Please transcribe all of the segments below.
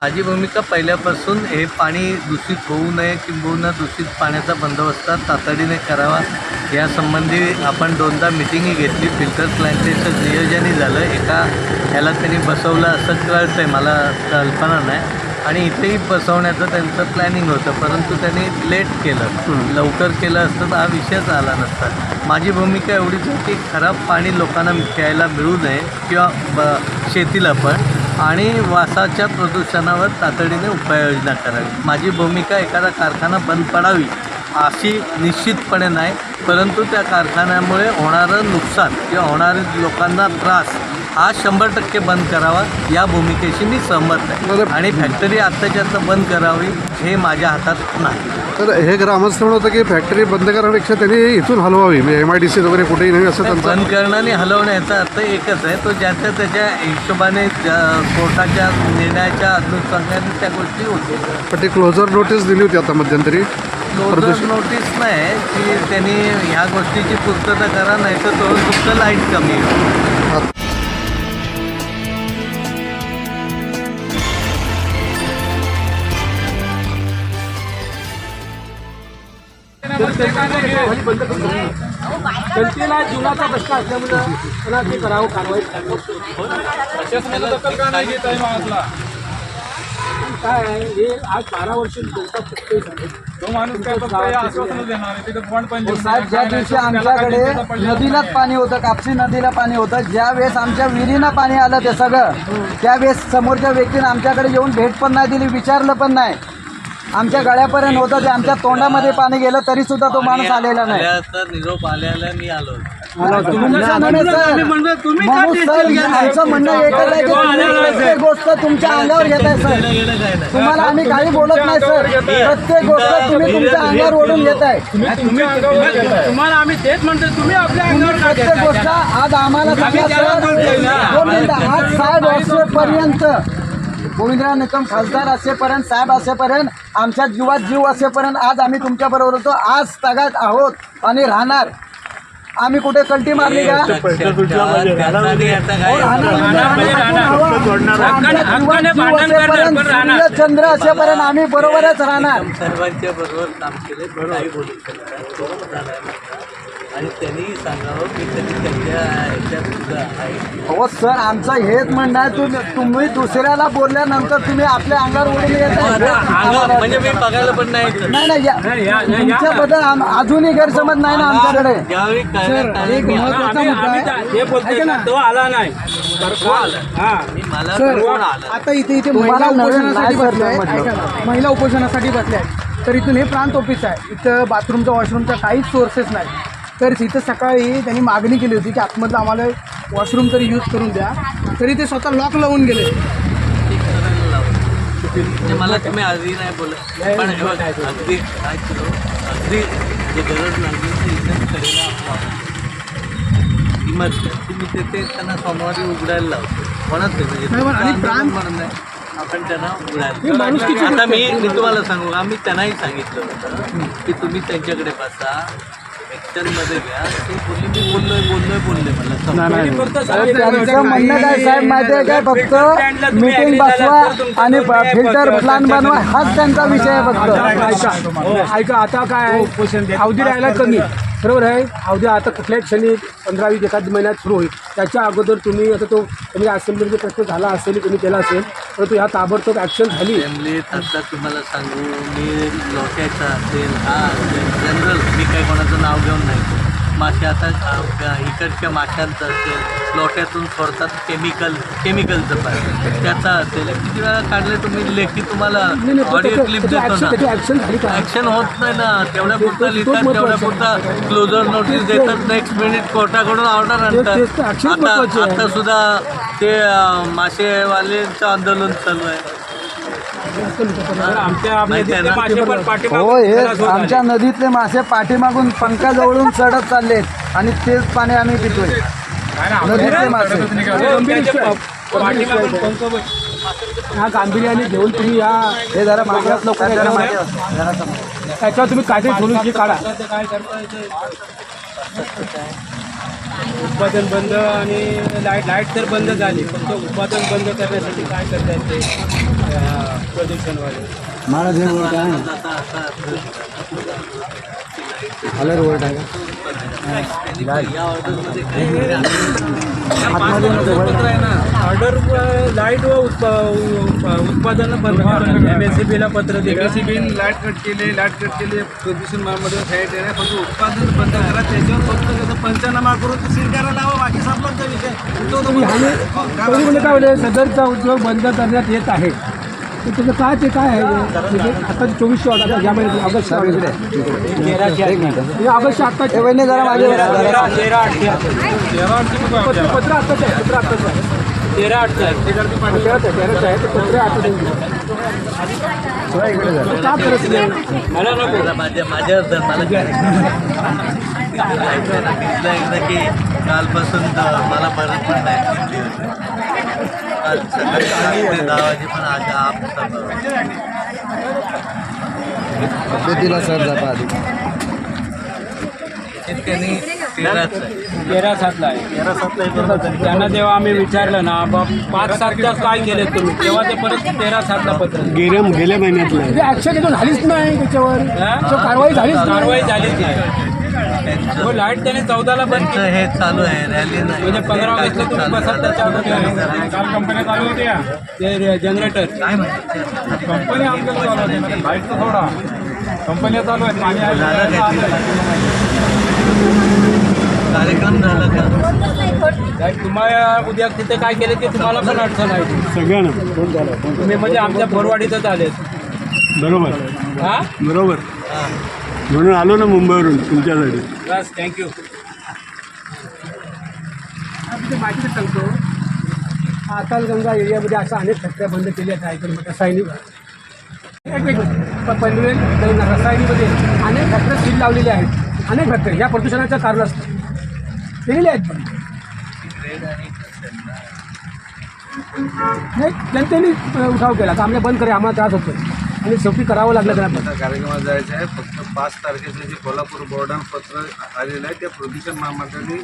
माझी भूमिका पहिल्यापासून हे पाणी दूषित होऊ नये किंबहुना दूषित पाण्याचा बंदोबस्त तातडीने करावा यासंबंधी आपण 2दा मिटिंगही घेतली. फिल्टर प्लांटेशन नियोजनही झालं. एका ह्याला त्यांनी बसवलं असं कळतं आहे, मला कल्पना नाही. आणि इथेही बसवण्याचं त्यांचं प्लॅनिंग होतं, परंतु त्यांनी लेट केलं. लवकर केलं असतं तर हा विषयच आला नसता. माझी भूमिका एवढीच आहे की खराब पाणी लोकांना प्यायला मिळू नये किंवा शेतीला पण, आणि वासाच्या प्रदूषणावर तातडीने उपाययोजना करावी. माझी भूमिका एखादा कारखाना बंद पडावी अशी निश्चितपणे नाही, परंतु त्या कारखान्यामुळे होणारं नुकसान किंवा होणारे लोकांना त्रास हा 100% बंद करावा या भूमिकेशी मी सहमत आहे. आणि फॅक्टरी आत्ताच्या आत्ता बंद करावी हे माझ्या हातात नाही. तर हे ग्रामस्थ म्हणत होतं की फॅक्टरी बंद करण्यापेक्षा त्यांनी इथून हलवावी, म्हणजे MIDC वगैरे कुठेही नाही असं त्यांचं. बंद करणं आणि हलवण्याचा अर्थ एकच आहे, तो ज्याच्या त्याच्या हिशोबाने कोर्टाच्या निर्णयाच्या अनुषंगाने त्या गोष्टी होते. पण ते क्लोजर नोटीस दिली होती आता मध्यंतरी. क्लोजर नोटीस नाही की त्यांनी ह्या गोष्टीची पूर्तता करा, नाही तर तो फक्त लाईट कमी होईल. जनतेला जीवनाचा प्रश्न असल्यामुळं त्यांना ते करावं, कारवाई काय आहे. हे आज 12 वर्ष तो माणूस साहेब, ज्या दिवशी आमच्याकडे नदीलाच पाणी होतं, कापसी नदीला पाणी होतं, ज्या वेळेस आमच्या विहिरीनं पाणी आलं ते सगळं, त्यावेळेस समोरच्या व्यक्तीनं आमच्याकडे येऊन भेट पण नाही दिली, विचारलं पण नाही. आमच्या गळ्यापर्यंत होतं, ते आमच्या तोंडामध्ये पाणी गेलं तरी सुद्धा तो माणूस आलेला नाही. निरोप आल्याला मी आलो. आमचं म्हणणं एकच आहे की प्रत्येक गोष्ट तुमच्या अंगावर घेत आहे सर. तुम्हाला आम्ही काही बोलत नाही सर, प्रत्येक गोष्ट तुम्ही तुमच्या अंगावर ओढून घेत आहे. तुम्हाला आम्ही तेच म्हणतो, तुम्ही आपल्या अंगावर प्रत्येक गोष्ट आज आम्हाला सांगा सर. 2 मिनिटं. आज साहेब असेपर्यंत, गोविंदराव निकम खासदार असेपर्यंत, साहेब असेपर्यंत, आमच्या जीवात जीव असेपर्यंत आज आम्ही तुमच्याबरोबर होतो. आज तगात आहोत आणि राहणार. आम्ही कुठे कल्टी मारली का? चंद्र असेपर्यंत आम्ही बरोबरच राहणार. सर्वांच्या बरोबर काम केले, काही बोलू शकतात आणि त्यांनी सांगावं की त्यांनी त्यांच्या ह्याच्यात सुद्धा आहे. हो सर, आमचं हेच म्हणणं आहे, तुम्ही दुसऱ्याला बोलल्यानंतर तुम्ही आपल्या अंगावर ओढून येत म्हणजे मी बघायला पण नाही. नाही, तुमच्याबद्दल अजूनही गैरसमज नाही ना आमच्याकडे. एक महत्वाचा मुद्दा हे बोलतोय ना, तो आला नाही. आता इथे महिला उपोषणासाठी बसल्या, महिला उपोषणासाठी बसल्या आहेत. तर इथून हे प्रांत ऑफिस आहे, इथं बाथरूमचा वॉशरूमचा काहीच सोर्सेस नाही. तर इथं सकाळी त्यांनी मागणी केली होती की आतमधलं आम्हाला वॉशरूम तरी यूज करून द्या, तरी ते स्वतः लॉक लावून गेले. मला तुम्ही आधी नाही बोलत, पण अगदी काय केलं, अगदी जे गरज लागली तर इथं करायला आपला किंमत तुम्ही ते त्यांना सोमवारी उघडायला लावतो. म्हणत नाही आपण त्यांना उघडायला. आता मी तुम्हाला सांगू, आम्ही त्यांनाही सांगितलं होतं की तुम्ही त्यांच्याकडे बसा, मध्ये घ्या. ते बोलले मी बोललोय मला. त्यांचं म्हणणं काय साहेब माहिती आहे काय, फक्त मीटिंग बसवा आणि फिल्टर प्लान बनवा हाच त्यांचा विषय आहे फक्त. ऐका, आता काय अवधी राहायला कमी, बरोबर आहे. अवधी आता कुठल्याही क्षणी 15-20 एखाद महिन्यात सुरू होईल. त्याच्या अगोदर तुम्ही आता तो तुम्ही असेंब्लीचा प्रश्न झाला असेल, तुम्ही केला असेल, परंतु ह्या ताबडतोब ॲक्शन झाली. असेंब्लीत आता तुम्हाला सांगू, मी लोट्याचा असेल, हा असेल, जनरल मी काही कोणाचं नाव घेऊन नाही. मासे आता इकडच्या माशांचं असेल, लोट्यातून सोडतात केमिकलचं पाहिजे, त्याचा असेल. किती वेळा काढले तुम्ही लेखी, तुम्हाला ऑडिओ क्लिप देतो ना. ॲक्शन होत नाही ना, तेवढ्या पुरता लिहितात, तेवढ्या पुरता क्लोजर नोटीस देतात, नेक्स्ट मिनिट कोर्टाकडून ऑर्डर आणतात. आता सुद्धा ते मासेवाल्यांचं आंदोलन चालू आहे. हो, हे आमच्या नदीतले मासे पाठीमागून पंखाजवळून चढत चाललेत आणि तेच पाणी आम्ही पितोय. नदीतले मासे हा गांभीर्याने घेऊन तुम्ही या हे जरा मागण्यात लोक त्याच्यावर तुम्ही काहीतरी सोल्युशन काढा. उत्पादन बंद आणि लाईट तर बंद झाली, पण उत्पादन बंद करण्यासाठी काय करता येते. इलेक्शनवाले. महाराज हे वोट आहे अलग वोट आहे ऑर्डर लाईट व उत्पादन बंद MSCBला पत्र दिलं. MSCB लाईट कट केले प्रदूषण महामंडळ साईड आहे फक्त उत्पादन बंद करा त्याच्यावर फक्त कसं पंचनामा करून सील करायला लावा बाकी संपलाचा विषय कोणी म्हणजे काय होते सदरचा उद्योग बंद करण्यात येत आहे तर त्याचं काय ते काय आहे म्हणजे आता 24 ऑर्डर या महिन्यात ऑगस्ट ऑगस्ट आता जरा मागे पत्र आत्ताच आहे पत्र आत्ताच आहे 13/8 आहे ते पत्र आता का करत नाही मला नको माझ्यावर जर मला एकदा की कालपासून मला बरं पण नाही काल सकाळी 10 वाजे पण आज तब्येतीला सर जाता आधी त्यांनी 13/7 आहे. त्यांना जेव्हा आम्ही विचारलं ना 5-7ला काय केले तुम्ही तेव्हा ते परत 13/7ला पत्र गेल्या महिन्यातलं ऍक्शन झालीच नाही त्याच्यावर कारवाई झालीच नाही. लाईट त्याने 14ला बंद त्यांचं हे चालू आहे रॅली नाही म्हणजे 15 ऑगस्टला तुम्ही बसाल त्याच्या अगोदर काल कंपन्या चालू होत्या ते जनरेटर काय माहिती कंपनी आमच्याकडे चालू होते लाईट तर थोडा कंपन्या चालू आहेत पाणी कार्यक्रम झाला का तुम्हाला उद्या तिथे काय केले ते तुम्हाला पण अडचण आहे सगळ्यांना तुम्ही म्हणजे आमच्या बोरवाडीतच आलेत बरोबर हा बरोबर म्हणून आलो ना मुंबईवरून तुमच्यासाठी बस थँक्यू माहिती सांगतो आतालगंगा एरियामध्ये अशा अनेक फॅक्टऱ्या बंद केल्या आहेत रायगड रसायनिक पनवेल रसायनीमध्ये अनेक फॅक्टऱ्या सील लावलेल्या आहेत अनेक फॅक्टरी या प्रदूषणाचं कारण असतं केलेले आहेत पण नाही जनतेने उठाव केला का आम्हाला बंद करे आम्हाला त्रास होतो आणि शेवटी करावं लागलं त्यांना आता कार्यक्रमात जायचं आहे फक्त 5 तारखेचं जे कोल्हापूर बोर्डानं पत्र आलेलं आहे त्या प्रदूषण महामंडळाने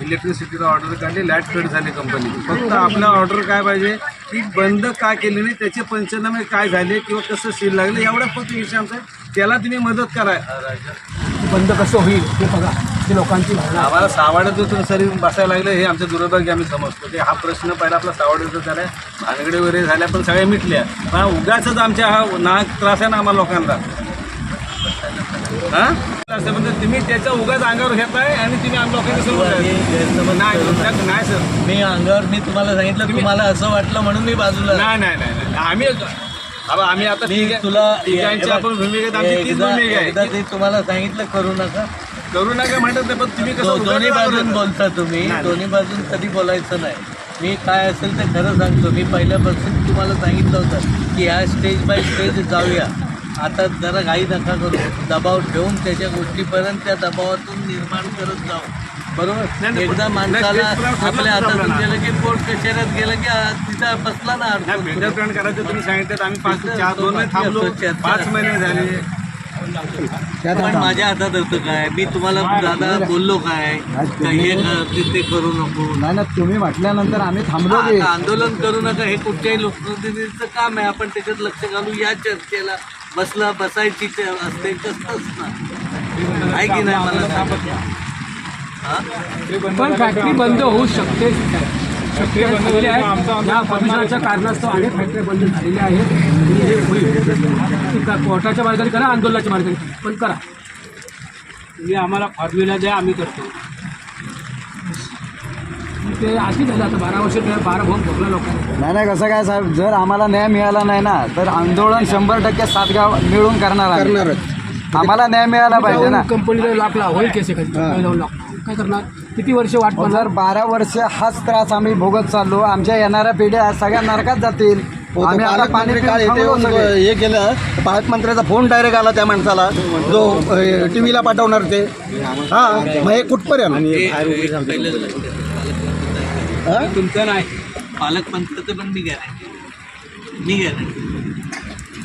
इलेक्ट्रिसिटीला ऑर्डर काढली लाईट कट झाली कंपनीची फक्त आपला ऑर्डर काय पाहिजे की बंद का केली नाही त्याचे पंचनामे काय झाले किंवा कसं सील लागले एवढा फक्त विषय आमचा आहे. त्याला तुम्ही मदत करा बंद कसं होईल ते बघा ते लोकांची भावना आम्हाला सावाड्याचं सरी बसायला लागलं हे आमच्या दुर्भाग्य आम्ही समजतो की हा प्रश्न पहिला आपला सावाड्याचा झाला भानगडे वगैरे झाल्या पण सगळ्या मिटल्या पण उगाचच आमच्या हा नाहक त्रास आहे ना आम्हाला लोकांना हां असं म्हणजे तुम्ही त्याचा उगाच अंगावर घेताय आणि तुम्ही आम लोकांनी सुरू नाही सर मी अंगावर मी तुम्हाला सांगितलं तुम्हाला असं वाटलं म्हणून मी बाजूला नाही आम्ही आता तुला तिघांची आपण भूमिका आमची तीच भूमिका एकदा आहे ते तुम्हाला सांगितलं करू नका करू नका म्हणत नाही पण तुम्ही कसं दोन्ही बाजून बोलता तुम्ही दोन्ही बाजून कधी बोलायचं नाही मी काय असेल ते खरं सांगतो मी पहिल्यापासून तुम्हाला सांगितलं होतं की ह्या स्टेज बाय स्टेज जाऊया आता जरा घाई नका करू दबाव ठेवून त्याच्या गोष्टीपर्यंत त्या दबावातून निर्माण करत जाऊ बरोबर एकदा माणसाला आपल्या हातातून गेलं की पोट कचेऱ्यात गेलं की तिथं बसला ना फिल्टर करायचं तुम्ही सांगितलं आम्ही 2 महिने थांबलो 5 महिने झाले पण माझ्या हातात होतं काय मी तुम्हाला दादा बोललो काय हे ते करू नको नाही तुम्ही म्हटल्यानंतर आम्ही थांबलो की आता आंदोलन करू नका हे कुठच्याही लोकप्रतिनिधीचं काम आहे आपण त्याच्यात लक्ष घालू या चर्चेला बसायची असते कसंच ना आहे की नाही मला सांगा पण फॅक्टरी बंद होऊ शकते या प्रदूषणाच्या कारणास्तव अनेक फॅक्टरी बंद झालेल्या आहेत हे होईल कोर्टाच्या मार्गाने करा आंदोलनाच्या मार्गाने पण करा तुम्ही आम्हाला फॉर्म्युला द्या आम्ही करतो ते आधी झालं आता 12 वर्ष 12 भाऊ भोगला लोकांना नाही कसं काय साहेब जर आम्हाला न्याय मिळाला नाही ना तर आंदोलन 100% सातगाव मिळून करणारच आम्हाला न्याय मिळाला पाहिजे ना कंपनीचा लाभला होईल केस जाऊन काय करणार किती वर्ष वाट जर 12 वर्ष हाच त्रास आम्ही भोगत चाललो आमच्या येणाऱ्या पिढ्या सगळ्या नरकात जातील आम्ही आता पाणी काल इथे हे केलं पालकमंत्र्याचा फोन डायरेक्ट आला त्या माणसाला जो टी व्हीला पाठवणार ते हां मग हे कुठपर्यंत तुमचं नाही पालकमंत्र्याचं पण मी गॅरंटी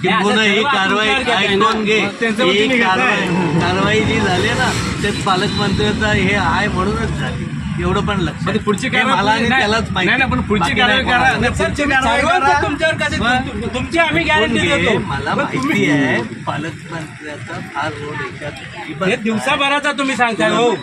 ही कारवाई ऐकून घे ही कारवाई जी झाली ना ते पालकमंत्र्याचा हे आहे म्हणूनच झाली एवढं पण लक्ष म्हणजे पुढची कारवाई मला आणि नाही, त्यालाच माहिती. नाही, पण पुढची बाकी कारवाई नाही करा. कोणाला. नाही, पुढची कारवाई करा. तुमच्यावर कसं तुमची आम्ही गॅरंटी देतो. मला पण माहिती तुम्ही आहे पालकमंत्र्याचा फार रोल याच्यात हे दिवसाभराचा तुम्ही सांगताय हो.